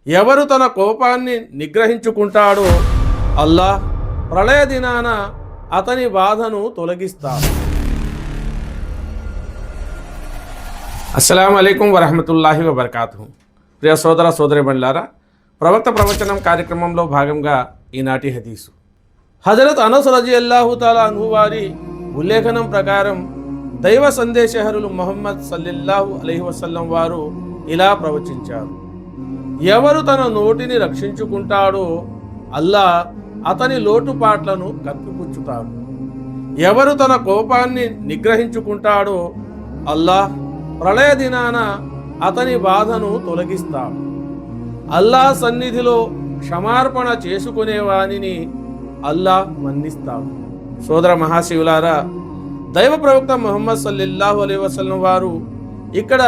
ఎవరు తన కోపాన్ని నిగ్రహించుకుంటాడో అల్లాహ్ ప్రళయ దినాన అతని బాధను తొలగిస్తాడు. అస్సలాము అలైకుం వరహమతుల్లాహి వబర్కాతుహు. ప్రియ సోదర సోదరీమణులారా, ప్రవక్త ప్రవచనం కార్యక్రమంలో భాగంగా ఈనాటి హదీసు హజరత్ అనస్ రజియల్లాహు తాలా అన్హు వారి ఉల్లేఖనం ప్రకారం దైవ సందేశహరులు ముహమ్మద్ సల్లల్లాహు అలైహి వసల్లం వారు ఇలా ప్రవచించారు: ఎవరు తన నోటిని రక్షించుకుంటాడో అల్లాహ్ అతని లోటుపాట్లను కప్పిపుచ్చుతాడు. ఎవరు తన కోపాన్ని నిగ్రహించుకుంటాడో అల్లాహ్ ప్రళయ దినాన అతని బాధను తొలగిస్తాడు. అల్లాహ్ సన్నిధిలో క్షమార్పణ చేసుకునేవానిని అల్లాహ్ మన్నిస్తాడు. సోదర మహాశివులారా, దైవ ప్రవక్త ముహమ్మద్ సల్లల్లాహు అలైహి వసల్లం వారు ఇక్కడ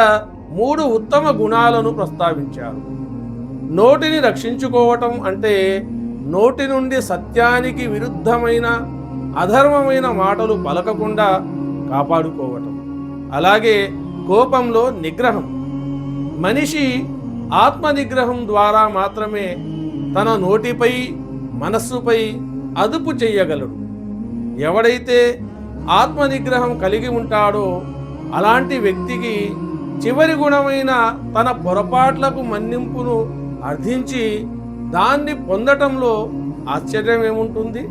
3 ఉత్తమ గుణాలను ప్రస్తావించారు. నోటిని రక్షించుకోవటం అంటే నోటి నుండి సత్యానికి విరుద్ధమైన అధర్మమైన మాటలు పలకకుండా కాపాడుకోవటం. అలాగే కోపంలో నిగ్రహం. మనిషి ఆత్మ నిగ్రహం ద్వారా మాత్రమే తన నోటిపై మనస్సుపై అదుపు చెయ్యగలడు. ఎవడైతే ఆత్మ నిగ్రహం కలిగి ఉంటాడో అలాంటి వ్యక్తికి చివరి గుణమైన తన పొరపాట్లకు మన్నింపును అర్థించి దాన్ని పొందటంలో ఆశ్చర్యం ఏముంటుంది?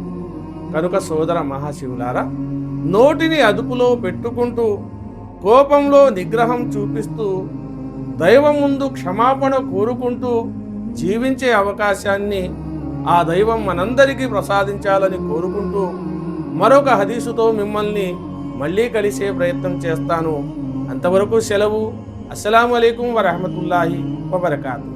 కనుక సోదర మహాశివులారా, నోటిని అదుపులో పెట్టుకుంటూ కోపంలో నిగ్రహం చూపిస్తూ దైవం ముందు క్షమాపణ కోరుకుంటూ జీవించే అవకాశాన్ని ఆ దైవం మనందరికీ ప్రసాదించాలని కోరుకుంటూ మరొక హదీసుతో మిమ్మల్ని మళ్ళీ కలిసే ప్రయత్నం చేస్తాను. అంతవరకు సెలవు. అస్సలాము అలైకుం వరహమతుల్లాహి వబర్కాతుహు.